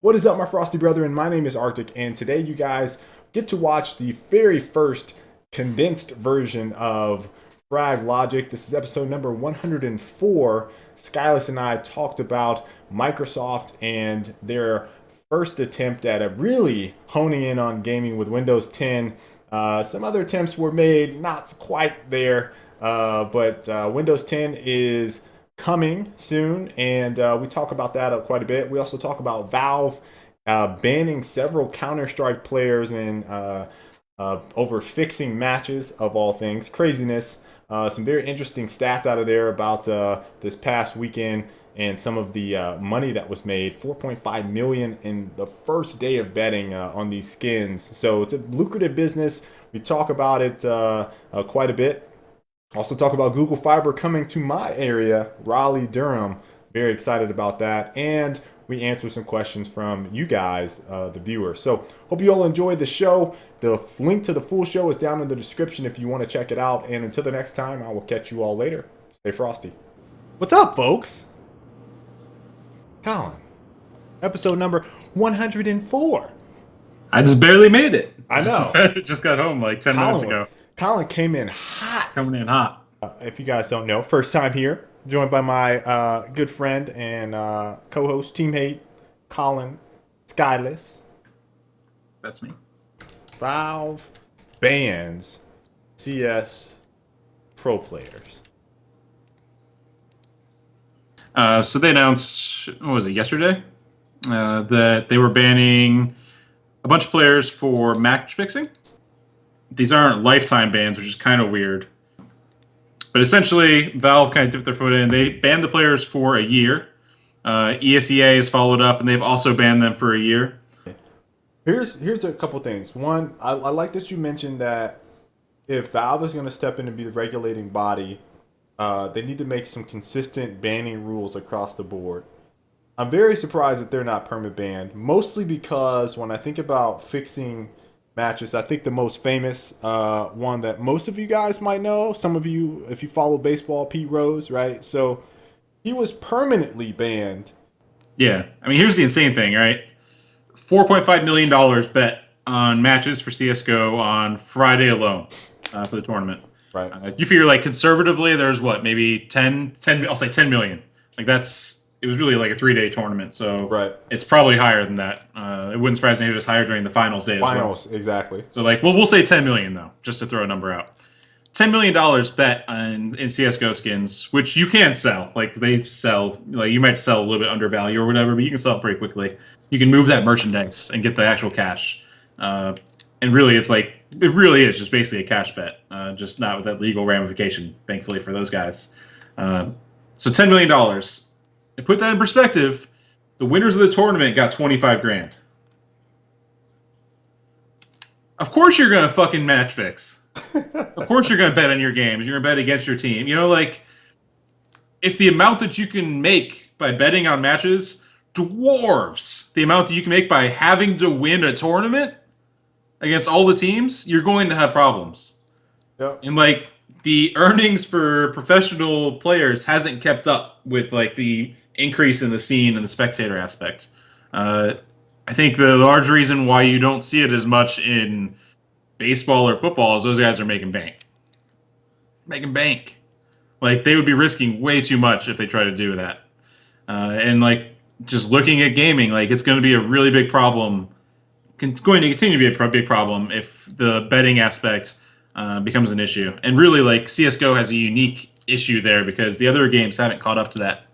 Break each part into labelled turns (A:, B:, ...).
A: What is up, my frosty brethren? My name is Arctic, and today you guys get to watch the very first condensed version of Frag Logic. This is episode number 104. Skyllus and I talked about Microsoft and their first attempt at really honing in on gaming with Windows 10. Some other attempts were made, not quite there, but Windows 10 is coming soon, and we talk about that quite a bit. We also talk about Valve banning several Counter-Strike players and over fixing matches of all things. Craziness. Some very interesting stats out of there about this past weekend and some of the money that was made. 4.5 million in the first day of betting on these skins. So it's a lucrative business. We talk about it quite a bit. Also talk about Google Fiber coming to my area, Raleigh, Durham. Very excited about that. And we answer some questions from you guys, the viewers. So hope you all enjoyed the show. The link to the full show is down in the description if you want to check it out. And until the next time, I will catch you all later. Stay frosty. What's up, folks? Colin, episode number 104.
B: I just barely made it.
A: I know.
B: Just got home like 10 minutes ago.
A: Colin came in hot.
B: Coming in hot.
A: If you guys don't know, first time here, joined by my good friend and co-host, teammate, Colin Skyllus.
B: That's me.
A: Valve bans CS pro players.
B: So they announced, what was it, yesterday? That they were banning a bunch of players for match fixing. These aren't lifetime bans, which is kind of weird. But essentially, Valve kind of dipped their foot in. They banned the players for a year. ESEA has followed up, and they've also banned them for a year.
A: Here's a couple things. One, I like that you mentioned that if Valve is going to step in and be the regulating body, they need to make some consistent banning rules across the board. I'm very surprised that they're not perma banned, mostly because when I think about fixing matches, I think the most famous one that most of you guys might know, some of you, if you follow baseball, Pete Rose, right? So he was permanently banned.
B: Yeah. I mean, here's the insane thing, right? $4.5 million bet on matches for CSGO on Friday alone for the tournament.
A: Right.
B: You figure, like, conservatively, there's what, maybe 10, I'll say 10 million. Like, it was really like a 3-day tournament, so
A: right. It's
B: probably higher than that. It wouldn't surprise me if it was higher during the finals day as well.
A: Finals, exactly.
B: So, like, we'll say 10 million, though, just to throw a number out. $10 million bet in CSGO skins, which you can sell. Like, they sell, like, you might sell a little bit under value or whatever, but you can sell it pretty quickly. You can move that merchandise and get the actual cash. And really, it really is just basically a cash bet, just not with that legal ramification, thankfully, for those guys. So $10 million. And put that in perspective, the winners of the tournament got 25 grand. Of course you're going to fucking match fix. Of course you're going to bet on your games. You're going to bet against your team. You know, like, if the amount that you can make by betting on matches dwarfs the amount that you can make by having to win a tournament against all the teams, you're going to have problems.
A: Yep.
B: And, like, the earnings for professional players hasn't kept up with, like, the increase in the scene and the spectator aspect. I think the large reason why you don't see it as much in baseball or football is those guys are making bank. Making bank. Like, they would be risking way too much if they try to do that. And, like, just looking at gaming, like, it's going to be a really big problem. It's going to continue to be a big problem if the betting aspect becomes an issue. And really, like, CSGO has a unique issue there because the other games haven't caught up to that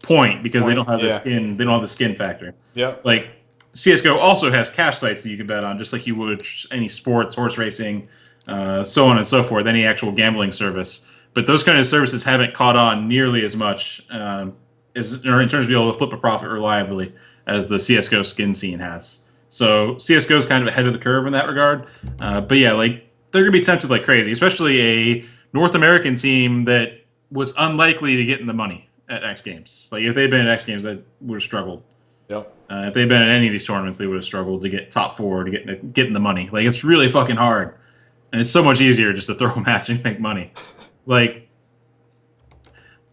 B: point because they don't have the skin. They don't have the skin factor.
A: Yeah.
B: Like, CSGO also has cash sites that you can bet on, just like you would any sports, horse racing, so on and so forth, any actual gambling service. But those kind of services haven't caught on nearly as much or in terms of being able to flip a profit reliably as the CSGO skin scene has. So CSGO is kind of ahead of the curve in that regard. But yeah, like, they're going to be tempted like crazy, especially a North American team that was unlikely to get in the money at X Games. Like, if they'd been at X Games, they would have struggled.
A: Yep.
B: If they'd been at any of these tournaments, they would have struggled to get top 4, to get in the money. Like, it's really fucking hard. And it's so much easier just to throw a match and make money. Like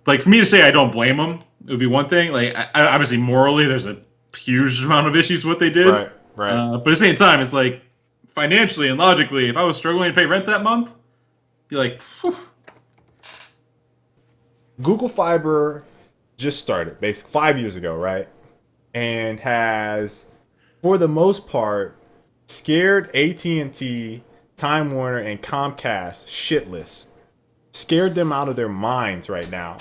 B: for me to say I don't blame them, it would be one thing. Like, obviously, morally, there's a huge amount of issues with what they did.
A: Right, right.
B: But at the same time, it's like financially and logically, if I was struggling to pay rent that month, I'd be like, whew.
A: Google Fiber just started, basically 5 years ago, right? And has, for the most part, scared AT&T, Time Warner, and Comcast shitless. Scared them out of their minds right now.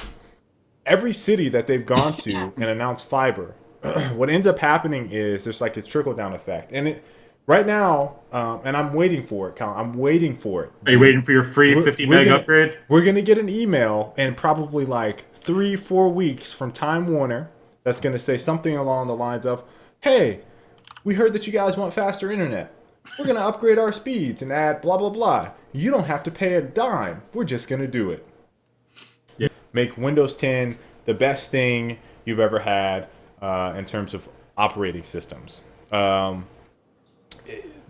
A: Every city that they've gone to and announced fiber, what ends up happening is there's like a trickle down effect, and right now, and I'm waiting for it. Colin, I'm waiting for it.
B: Are you waiting for your free 50 meg upgrade?
A: We're gonna get an email in probably like 3-4 weeks from Time Warner that's gonna say something along the lines of, "Hey, we heard that you guys want faster internet. We're gonna upgrade our speeds and add blah blah blah. You don't have to pay a dime. We're just gonna do it."
B: Yeah.
A: Make Windows 10 the best thing you've ever had in terms of operating systems. One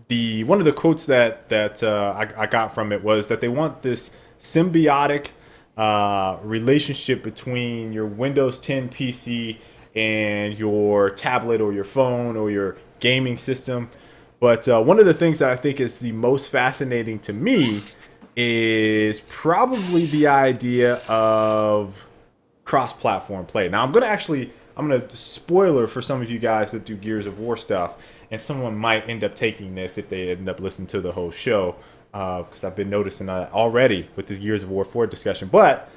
A: of the quotes that I got from it was that they want this symbiotic relationship between your Windows 10 PC and your tablet or your phone or your gaming system. But one of the things that I think is the most fascinating to me is probably the idea of cross-platform play. Now, I'm gonna spoiler for some of you guys that do Gears of War stuff, and someone might end up taking this if they end up listening to the whole show, because I've been noticing that already with this Gears of War 4 discussion. But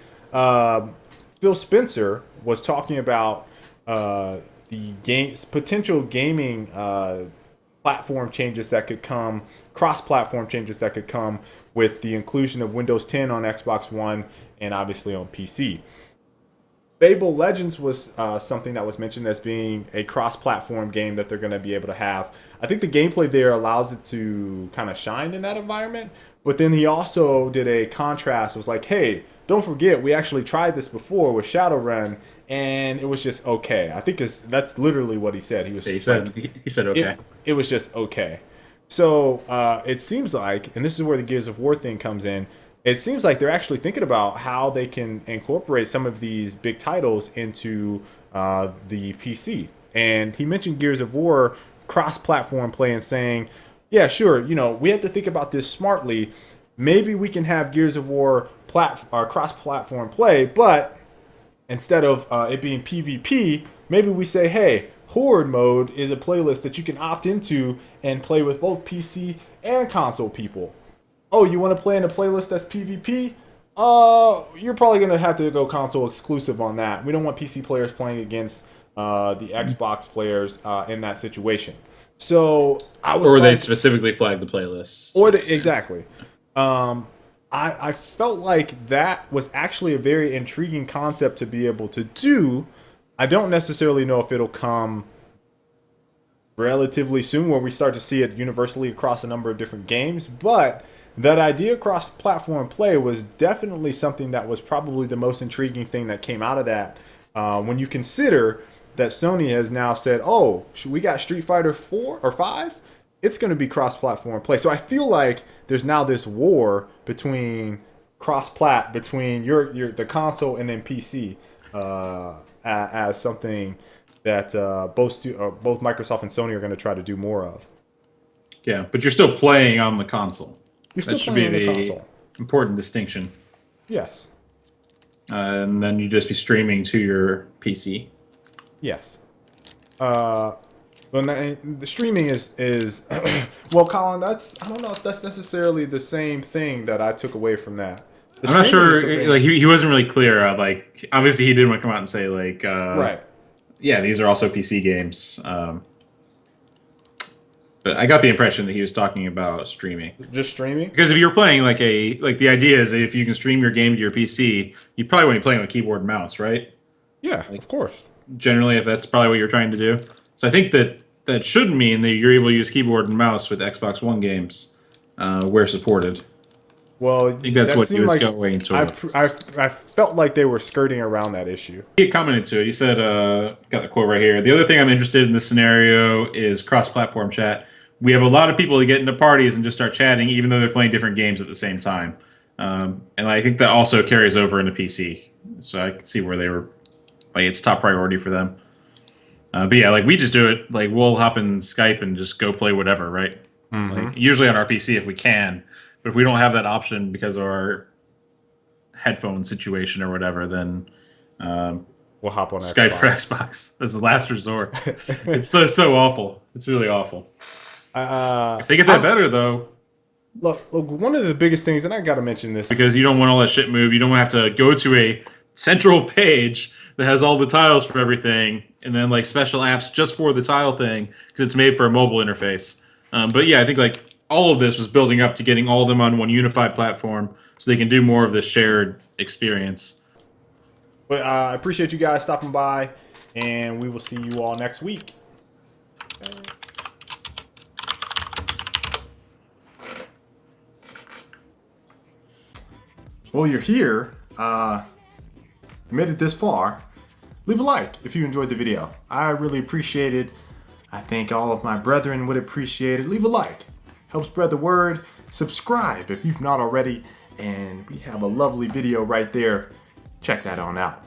A: Phil Spencer was talking about potential gaming platform changes that could come, cross-platform changes that could come with the inclusion of Windows 10 on Xbox One and obviously on PC. Fable Legends was something that was mentioned as being a cross-platform game that they're going to be able to have. I think the gameplay there allows it to kind of shine in that environment. But then he also did a contrast. It was like, hey, don't forget, we actually tried this before with Shadowrun, and it was just okay. I think that's literally what he said.
B: He said okay.
A: It was just okay. So it seems like, and this is where the Gears of War thing comes in, it seems like they're actually thinking about how they can incorporate some of these big titles into the PC. And he mentioned Gears of War cross-platform play and saying, yeah, sure, we have to think about this smartly. Maybe we can have Gears of War cross-platform play, but instead of it being PvP, maybe we say, hey, Horde mode is a playlist that you can opt into and play with both PC and console people. Oh, you want to play in a playlist that's PvP? You're probably going to have to go console exclusive on that. We don't want PC players playing against the Xbox players in that situation. So
B: they'd specifically flag the playlist.
A: Exactly. I felt like that was actually a very intriguing concept to be able to do. I don't necessarily know if it'll come relatively soon where we start to see it universally across a number of different games, but that idea of cross-platform play was definitely something that was probably the most intriguing thing that came out of that. When you consider that Sony has now said, oh, we got Street Fighter 4 or 5? It's going to be cross-platform play. So I feel like there's now this war between cross-plat, between the console and then PC, as something that both Microsoft and Sony are going to try to do more of.
B: Yeah, but you're still playing on the console.
A: That should be the console.
B: Important distinction.
A: Yes.
B: And then you just be streaming to your PC.
A: Yes. Well, the streaming is well, Colin. I don't know if that's necessarily the same thing that I took away from that.
B: I'm not sure. Like he wasn't really clear. Like obviously he didn't want to come out and say like
A: right.
B: Yeah, these are also PC games. But I got the impression that he was talking about streaming.
A: Just streaming?
B: Because if you're playing like the idea is that if you can stream your game to your PC, you probably want to be playing with keyboard and mouse, right?
A: Yeah, of course.
B: Generally, if that's probably what you're trying to do. So I think that should mean that you're able to use keyboard and mouse with Xbox One games where supported.
A: Well,
B: I think that's what he was going towards.
A: I felt like they were skirting around that issue.
B: He commented to it. He said, got the quote right here. The other thing I'm interested in this scenario is cross-platform chat. We have a lot of people that get into parties and just start chatting, even though they're playing different games at the same time. And I think that also carries over into PC. So I can see where they were, like, it's top priority for them. But yeah, like we just do it. Like we'll hop in Skype and just go play whatever, right? Like usually on our PC if we can, but if we don't have that option because of our headphone situation or whatever, then
A: We'll hop on
B: Skype
A: Xbox.
B: for Xbox as the last resort. It's so awful. It's really awful. If they get that better though,
A: Look, one of the biggest things, and I got to mention this,
B: because you don't want all that shit moved. You don't want to have to go to a central page that has all the tiles for everything, and then like special apps just for the tile thing because it's made for a mobile interface. But yeah, I think like all of this was building up to getting all of them on one unified platform so they can do more of this shared experience.
A: But I appreciate you guys stopping by, and we will see you all next week. Well, you're here, made it this far. Leave a like if you enjoyed the video. I really appreciate it. I think all of my brethren would appreciate it. Leave a like. Help spread the word. Subscribe if you've not already. And we have a lovely video right there. Check that on out.